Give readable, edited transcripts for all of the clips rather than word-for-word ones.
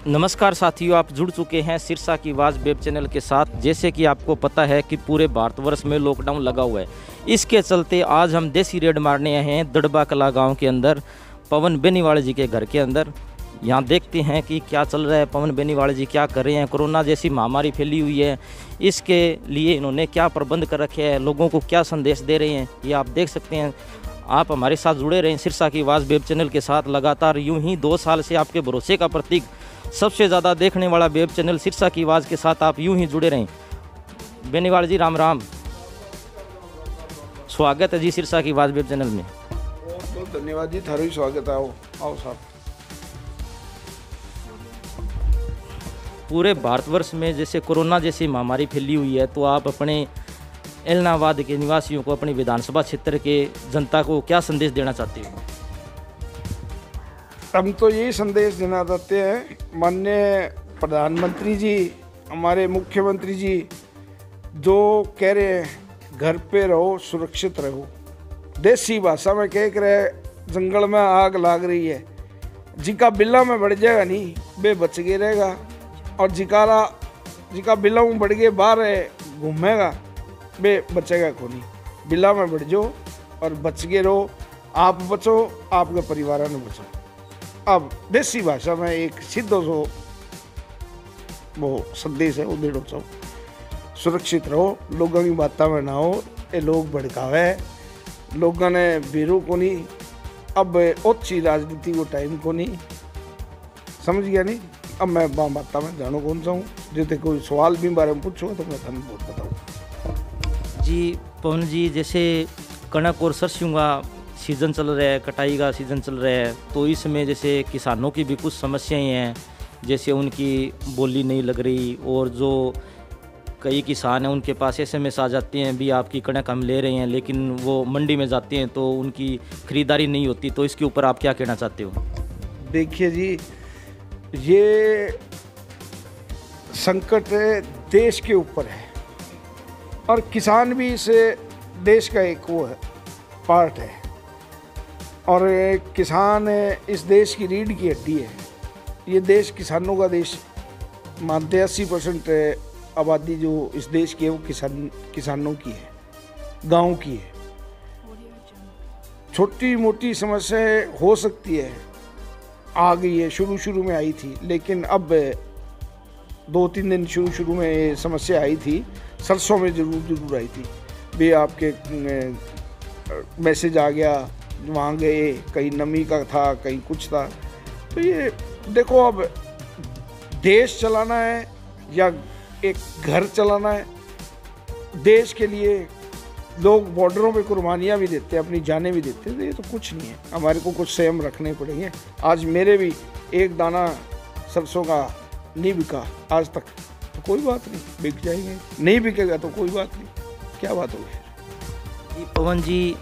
नमस्कार साथियों, आप जुड़ चुके हैं सिरसा की आवाज़ वेब चैनल के साथ। जैसे कि आपको पता है कि पूरे भारतवर्ष में लॉकडाउन लगा हुआ है। इसके चलते आज हम देसी रेड मारने आए हैं दड़बा कला गांव के अंदर, पवन बेनीवाल जी के घर के अंदर। यहाँ देखते हैं कि क्या चल रहा है, पवन बेनीवाल जी क्या कर रहे हैं। कोरोना जैसी महामारी फैली हुई है, इसके लिए इन्होंने क्या प्रबंध कर रखे हैं, लोगों को क्या संदेश दे रहे हैं, ये आप देख सकते हैं। आप हमारे साथ जुड़े रहें सिरसा की आवाज़ वेब चैनल के साथ। लगातार यूं ही 2 साल से आपके भरोसे का प्रतीक, सबसे ज़्यादा देखने वाला वेब चैनल सिरसा की आवाज़ के साथ आप यूं ही जुड़े रहें। बेनीवाल जी राम राम, स्वागत है जी सिरसा की आवाज़ वेब चैनल में। बहुत बहुत धन्यवाद जी, थारू स्वागत है। आओ साहब। पूरे भारतवर्ष में जैसे कोरोना जैसी महामारी फैली हुई है, तो आप अपने एलनाबाद के निवासियों को, अपनी विधानसभा क्षेत्र के जनता को क्या संदेश देना चाहते हो? हम तो यही संदेश देना चाहते हैं, माननीय प्रधानमंत्री जी, हमारे मुख्यमंत्री जी जो कह रहे हैं घर पे रहो, सुरक्षित रहो। देसी भाषा में कह रहे, जंगल में आग लाग रही है, जिका बिल्ला में बढ़ जाएगा नहीं वे बच के रहेगा, और जिका बिल्ला में बढ़ के बाहर घूमेगा वे बचेगा को नहीं। बिल्ला में बढ़ जाओ और बच के रहो, आप बचो, आपके परिवार ने बचो। अब देसी भाषा में एक सीधो सो वो संदेश है, वो देड़ो सो सुरक्षित रहो, लोगों की बातों में ना हो। ये लोग भड़कावे, लोगों ने बेरू को नहीं, अब अच्छी राजनीति को टाइम को नहीं, समझ गया नहीं। अब मैं बात में जानो कौन सा हूँ, जैसे कोई सवाल भी बारे में पूछो तो मैं थाने बहुत बताऊँ जी। पवन जी, जैसे कनक और सरसों का सीज़न चल रहा है, कटाई का सीज़न चल रहा है, तो इसमें जैसे किसानों की भी कुछ समस्याएं हैं, जैसे उनकी बोली नहीं लग रही, और जो कई किसान हैं उनके पास SMS आ जाते हैं भी आपकी कणक हम ले रहे हैं, लेकिन वो मंडी में जाते हैं तो उनकी खरीदारी नहीं होती। तो इसके ऊपर आप क्या कहना चाहते हो? देखिए जी, ये संकट देश के ऊपर है, और किसान भी इस देश का एक वो है, पार्ट है, और किसान इस देश की रीढ़ की हड्डी है। ये देश किसानों का देश मानते हैं। 80% आबादी जो इस देश की है वो किसानों की है, गांव की है। छोटी मोटी समस्या हो सकती है, आ गई है, शुरू में आई थी, लेकिन अब 2-3 दिन शुरू में ये समस्या आई थी। सरसों में जरूर आई थी भी, आपके मैसेज आ गया, वहाँ गए, कहीं नमी का था, कहीं कुछ था। तो ये देखो, अब देश चलाना है या एक घर चलाना है, देश के लिए लोग बॉर्डरों पे कुर्बानियाँ भी देते हैं, अपनी जानें भी देते हैं। तो ये तो कुछ नहीं है, हमारे को कुछ संयम रखने पड़ेंगे। आज मेरे भी एक दाना सरसों का नहीं बिका आज तक, तो कोई बात नहीं, बिक जाएंगे। नहीं बिकेगा तो कोई बात नहीं, क्या बात होगी। पवन जी,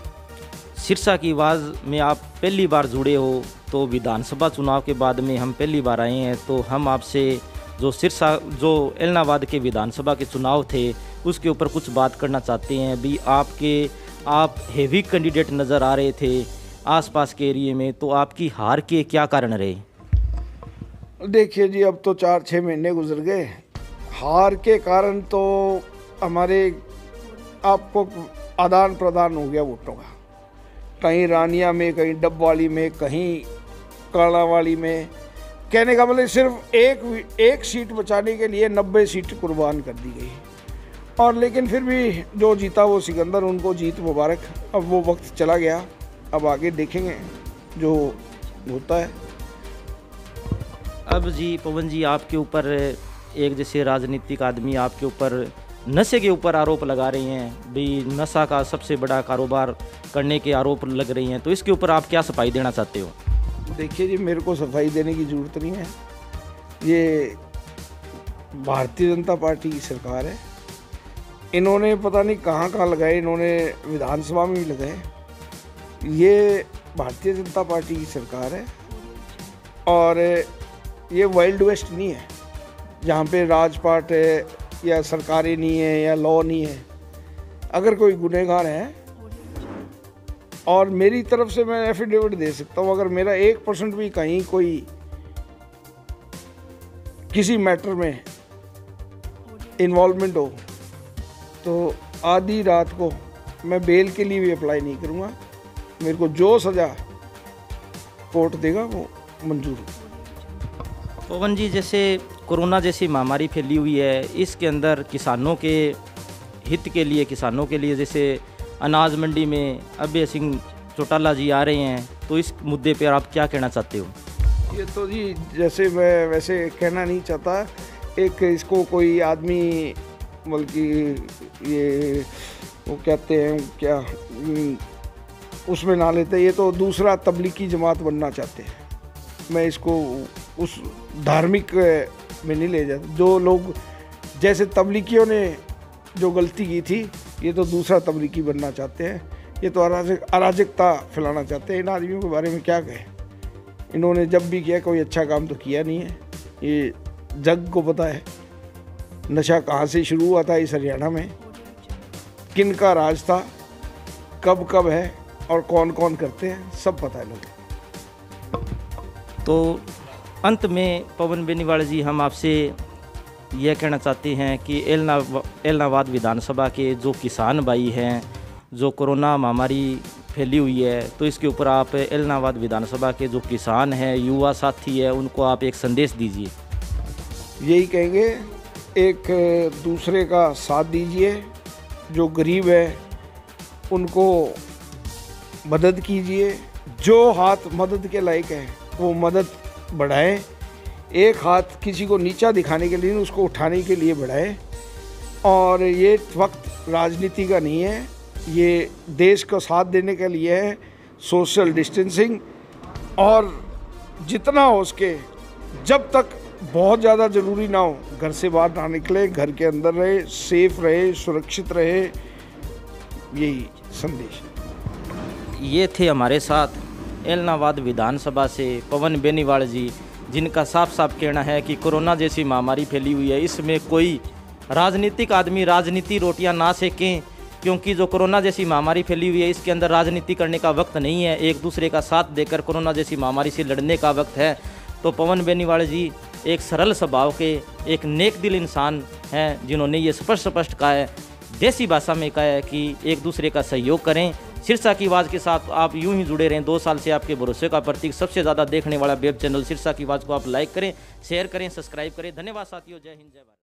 सिरसा की आवाज़ में आप पहली बार जुड़े हो, तो विधानसभा चुनाव के बाद में हम पहली बार आए हैं, तो हम आपसे जो एलनाबाद के विधानसभा के चुनाव थे उसके ऊपर कुछ बात करना चाहते हैं भी। आप हेवी कैंडिडेट नज़र आ रहे थे आसपास के एरिए में, तो आपकी हार के क्या कारण रहे? देखिए जी, अब तो 4-6 महीने गुजर गए। हार के कारण तो हमारे आपको आदान प्रदान हो गया वोटों का, कहीं रानिया में, कहीं डबवाली में, कहीं कर्णावाली में। कहने का मतलब सिर्फ एक सीट बचाने के लिए 90 सीट कुर्बान कर दी गई, और लेकिन फिर भी जो जीता वो सिकंदर, उनको जीत मुबारक। अब वो वक्त चला गया, अब आगे देखेंगे जो होता है। अब जी पवन जी, आपके ऊपर एक जैसे राजनीतिक आदमी आपके ऊपर नशे के ऊपर आरोप लगा रहे हैं भी, नशा का सबसे बड़ा कारोबार करने के आरोप लग रही हैं, तो इसके ऊपर आप क्या सफाई देना चाहते हो? देखिए जी, मेरे को सफाई देने की ज़रूरत नहीं है। ये भारतीय जनता पार्टी की सरकार है, इन्होंने पता नहीं कहाँ लगाए, इन्होंने विधानसभा में भी लगाए। ये भारतीय जनता पार्टी की सरकार है, और ये वाइल्ड वेस्ट नहीं है जहाँ पे राजपाट है या सरकारें नहीं है या लॉ नहीं है। अगर कोई गुनहगार है, और मेरी तरफ से मैं एफिडेविट दे सकता हूँ, अगर मेरा 1% भी कहीं कोई किसी मैटर में इन्वॉल्वमेंट हो तो आधी रात को मैं बेल के लिए भी अप्लाई नहीं करूँगा। मेरे को जो सज़ा कोर्ट देगा वो मंजूर हो। पवन जी, जैसे कोरोना जैसी महामारी फैली हुई है, इसके अंदर किसानों के हित के लिए, किसानों के लिए, जैसे अनाज मंडी में अभय सिंह चौटाला जी आ रहे हैं, तो इस मुद्दे पर आप क्या कहना चाहते हो? ये तो जी जैसे मैं वैसे कहना नहीं चाहता, एक इसको कोई आदमी बल्कि ये वो कहते हैं क्या उसमें ना लेते, ये तो दूसरा तबलीगी जमात बनना चाहते हैं। मैं इसको उस धार्मिक में नहीं ले जाता। जो लोग जैसे तबलीगियों ने जो गलती की थी, ये तो दूसरा तबलीगी बनना चाहते हैं। ये तो अराजकता फैलाना चाहते हैं। इन आदमियों के बारे में क्या कहें? इन्होंने जब भी किया कोई अच्छा काम तो किया नहीं है। ये जग को पता है नशा कहाँ से शुरू हुआ था इस हरियाणा में, किन का राज था, कब कब है और कौन कौन करते हैं, सब पता है लोगों। तो अंत में पवन बेनीवाल जी, हम आपसे यह कहना चाहते हैं कि एलनाबाद विधानसभा के जो किसान भाई हैं, जो कोरोना महामारी फैली हुई है, तो इसके ऊपर आप एलनाबाद विधानसभा के जो किसान हैं, युवा साथी है, उनको आप एक संदेश दीजिए। यही कहेंगे, एक दूसरे का साथ दीजिए। जो गरीब है उनको मदद कीजिए। जो हाथ मदद के लायक है वो मदद बढ़ाए। एक हाथ किसी को नीचा दिखाने के लिए, उसको उठाने के लिए बढ़ाए। और ये वक्त राजनीति का नहीं है, ये देश को साथ देने के लिए है। सोशल डिस्टेंसिंग, और जितना हो सके, जब तक बहुत ज़्यादा ज़रूरी ना हो, घर से बाहर ना निकले, घर के अंदर रहे, सेफ रहे, सुरक्षित रहे। यही संदेश है। ये थे हमारे साथ एलनाबाद विधानसभा से पवन बेनीवाल जी, जिनका साफ साफ कहना है कि कोरोना जैसी महामारी फैली हुई है, इसमें कोई राजनीतिक आदमी राजनीति रोटियां ना सेकें, क्योंकि जो कोरोना जैसी महामारी फैली हुई है, इसके अंदर राजनीति करने का वक्त नहीं है। एक दूसरे का साथ देकर कोरोना जैसी महामारी से लड़ने का वक्त है। तो पवन बेनीवाल जी एक सरल स्वभाव के, एक नेक दिल इंसान हैं, जिन्होंने ये स्पष्ट कहा है, देसी भाषा में कहा है कि एक दूसरे का सहयोग करें। सिरसा की आवाज़ के साथ आप यूं ही जुड़े रहें। 2 साल से आपके भरोसे का प्रतीक, सबसे ज़्यादा देखने वाला वेब चैनल सिरसा की आवाज़ को आप लाइक करें, शेयर करें, सब्सक्राइब करें। धन्यवाद साथियों। जय हिंद, जय भारत।